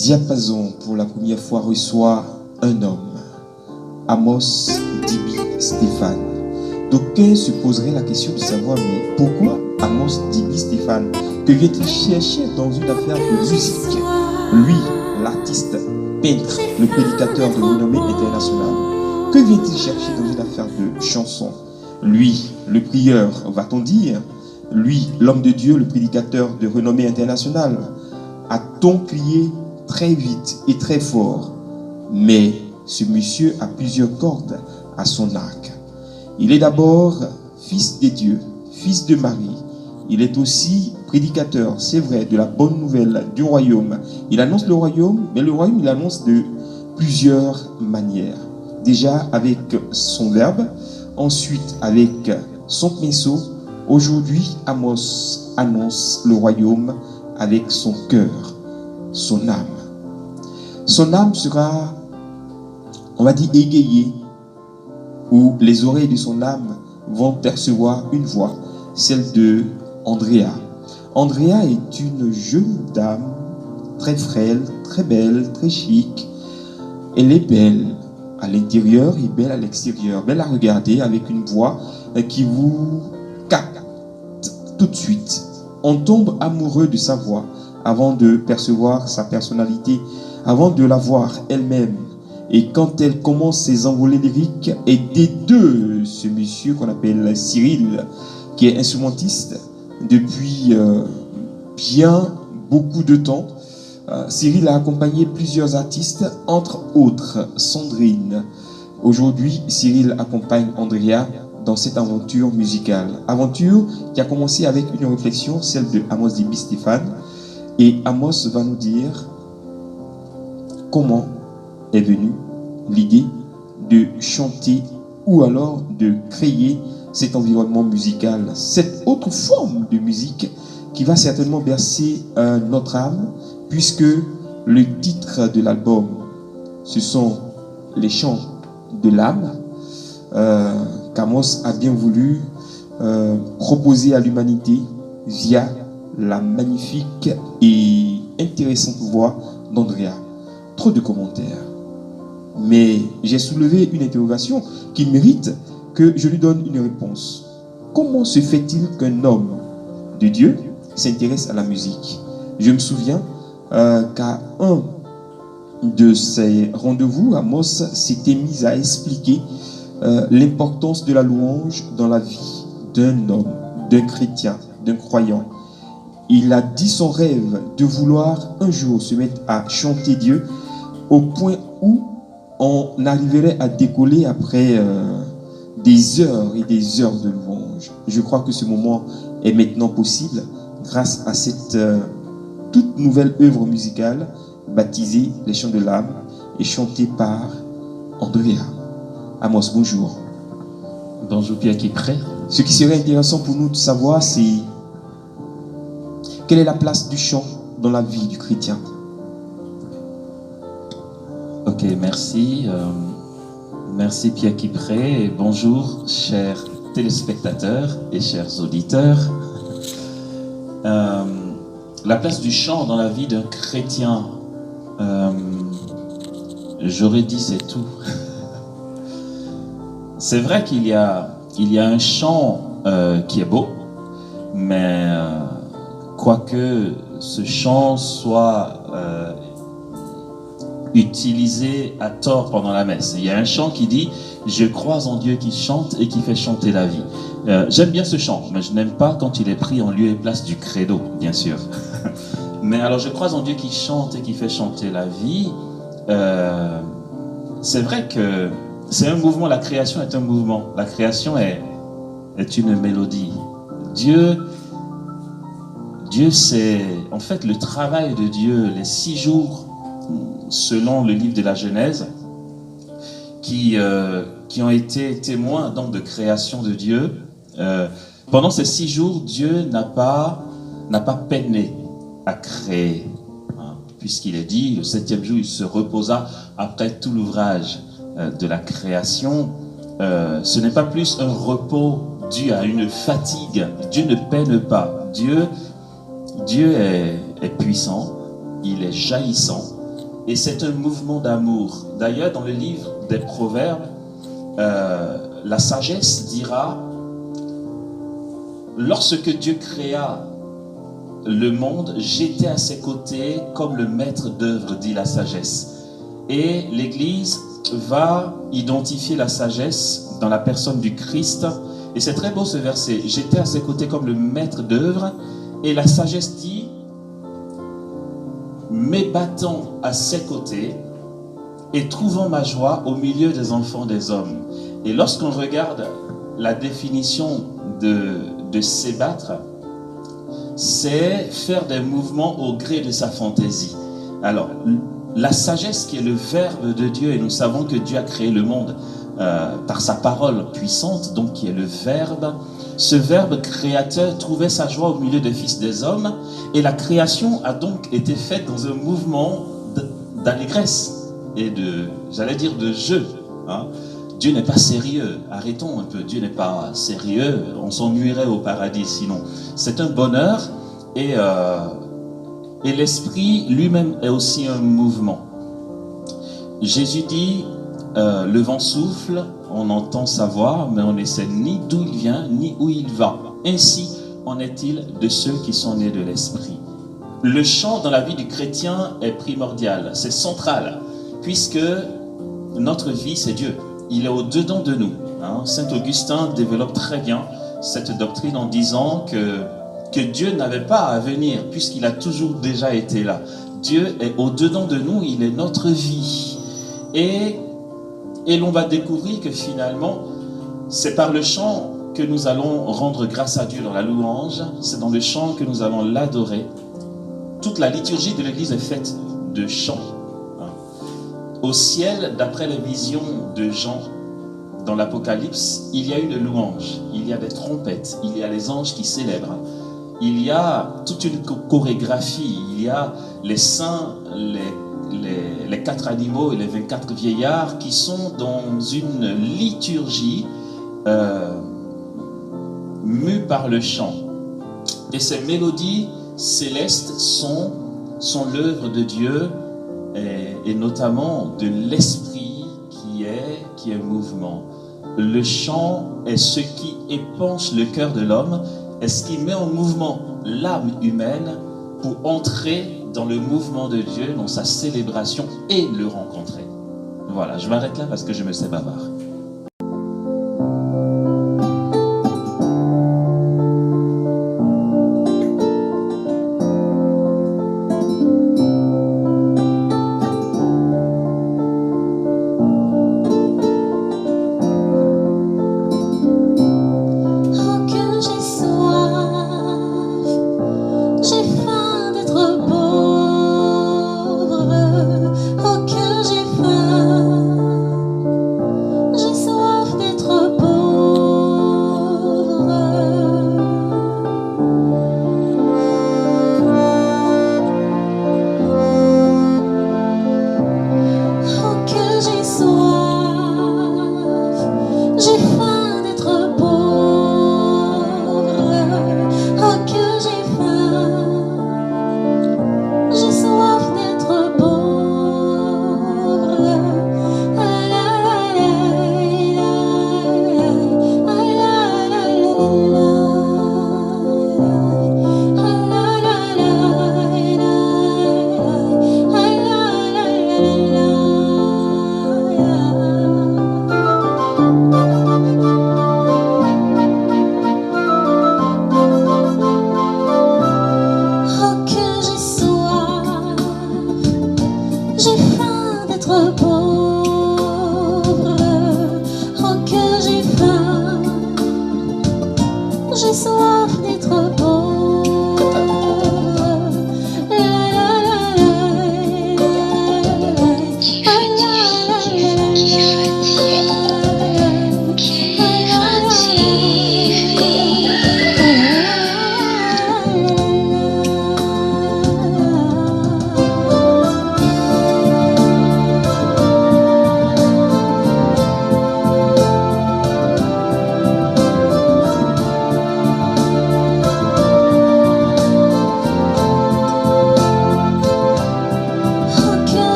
Diapason, pour la première fois, reçoit un homme, Amos Dibi Stéphane. D'aucuns se poseraient la question de savoir, mais pourquoi Amos Dibi Stéphane? Que vient-il chercher dans une affaire de musique? Lui, l'artiste, peintre, le prédicateur de renommée internationale. Que vient-il chercher dans une affaire de chanson? Lui, le prieur, va-t-on dire? Lui, l'homme de Dieu, le prédicateur de renommée internationale. A-t-on crié très vite et très fort? Mais ce monsieur a plusieurs cordes à son arc. Il est d'abord fils des dieux, fils de Marie. Il est aussi prédicateur, c'est vrai, de la bonne nouvelle du royaume. Il annonce le royaume, mais le royaume, il annonce de plusieurs manières. Déjà avec son verbe, ensuite avec son pinceau. Aujourd'hui, Amos annonce le royaume avec son cœur, son âme. Son âme sera, on va dire, égayée, où les oreilles de son âme vont percevoir une voix, celle de Andrea. Andrea est une jeune dame, très frêle, très belle, très chic. Elle est belle à l'intérieur et belle à l'extérieur. Belle à regarder, avec une voix qui vous capte tout de suite. On tombe amoureux de sa voix avant de percevoir sa personnalité, avant de la voir elle-même. Et quand elle commence ses envolées lyriques, et des deux, ce monsieur qu'on appelle Cyril, qui est instrumentiste depuis bien beaucoup de temps. Cyril a accompagné plusieurs artistes, entre autres Sandrine. Aujourd'hui, Cyril accompagne Andrea dans cette aventure musicale. Aventure qui a commencé avec une réflexion, celle de Amos Dibi Stéphane. Et Amos va nous dire comment est venue l'idée de chanter ou alors de créer cet environnement musical, cette autre forme de musique qui va certainement bercer notre âme, puisque le titre de l'album, ce sont les chants de l'âme qu'Amos a bien voulu proposer à l'humanité via la magnifique et intéressante voix d'Andrea. Trop de commentaires. Mais j'ai soulevé une interrogation qui mérite que je lui donne une réponse. Comment se fait-il qu'un homme de Dieu s'intéresse à la musique? Je me souviens qu'à un de ces rendez-vous, Amos s'était mis à expliquer l'importance de la louange dans la vie d'un homme, d'un chrétien, d'un croyant. Il a dit son rêve de vouloir un jour se mettre à chanter Dieu au point où on arriverait à décoller après des heures et des heures de louange. Je crois que ce moment est maintenant possible grâce à cette toute nouvelle œuvre musicale baptisée Les Chants de l'âme et chantée par Andrea. Amos, bonjour. Bonjour Pierre qui prêt. Ce qui serait intéressant pour nous de savoir, c'est quelle est la place du chant dans la vie du chrétien. Ok, merci. Merci Pierre qui prêt. Et bonjour chers téléspectateurs et chers auditeurs. La place du chant dans la vie d'un chrétien, j'aurais dit c'est tout. C'est vrai qu'il y a un chant qui est beau, mais quoique ce chant soit utilisé à tort pendant la messe. Il y a un chant qui dit « Je crois en Dieu qui chante et qui fait chanter la vie ». J'aime bien ce chant, mais je n'aime pas quand il est pris en lieu et place du credo, bien sûr. Mais alors, je crois en Dieu qui chante et qui fait chanter la vie. C'est vrai que c'est un mouvement, la création est un mouvement. La création est une mélodie. Dieu c'est en fait le travail de Dieu, les 6 jours, selon le livre de la Genèse, qui ont été témoins donc de création de Dieu. Pendant ces 6 jours, Dieu n'a pas peiné à créer, hein, puisqu'il est dit, le 7e jour, il se reposa après tout l'ouvrage de la création. Ce n'est pas plus un repos dû à une fatigue. Dieu ne peine pas. Dieu est puissant, il est jaillissant, et c'est un mouvement d'amour. D'ailleurs, dans le livre des Proverbes, la sagesse dira, lorsque Dieu créa le monde, j'étais à ses côtés comme le maître d'œuvre, dit la sagesse. Et l'Église va identifier la sagesse dans la personne du Christ. Et c'est très beau ce verset. J'étais à ses côtés comme le maître d'œuvre. Et la sagesse dit, m'ébattant à ses côtés et trouvant ma joie au milieu des enfants des hommes. Et lorsqu'on regarde la définition de s'ébattre, c'est faire des mouvements au gré de sa fantaisie. Alors, la sagesse qui est le verbe de Dieu, et nous savons que Dieu a créé le monde par sa parole puissante, donc qui est le verbe. Ce verbe créateur trouvait sa joie au milieu des fils des hommes, et la création a donc été faite dans un mouvement d'allégresse et j'allais dire de jeu. Hein. Dieu n'est pas sérieux, arrêtons un peu, Dieu n'est pas sérieux, on s'ennuierait au paradis sinon. C'est un bonheur, et l'esprit lui-même est aussi un mouvement. Jésus dit, le vent souffle, on entend sa voix, mais on ne sait ni d'où il vient, ni où il va. Ainsi en est-il de ceux qui sont nés de l'esprit. Le chant dans la vie du chrétien est primordial, c'est central, puisque notre vie, c'est Dieu. Il est au-dedans de nous. Hein. Saint Augustin développe très bien cette doctrine en disant que Dieu n'avait pas à venir, puisqu'il a toujours déjà été là. Dieu est au-dedans de nous, il est notre vie. Et l'on va découvrir que finalement, c'est par le chant que nous allons rendre grâce à Dieu dans la louange, c'est dans le chant que nous allons l'adorer. Toute la liturgie de l'Église est faite de chants. Au ciel, d'après les visions de Jean dans l'Apocalypse, il y a une louange, il y a des trompettes, il y a les anges qui célèbrent, il y a toute une chorégraphie, il y a les saints, les 4 animaux et les 24 vieillards qui sont dans une liturgie mue par le chant. Et ces mélodies célestes sont l'œuvre de Dieu, et notamment de l'esprit qui est mouvement. Le chant est ce qui épanche le cœur de l'homme, est ce qui met en mouvement l'âme humaine pour entrer dans le mouvement de Dieu, dans sa célébration et le rencontrer. Voilà, je m'arrête là parce que je me sais bavard.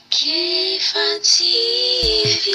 Kifa TV.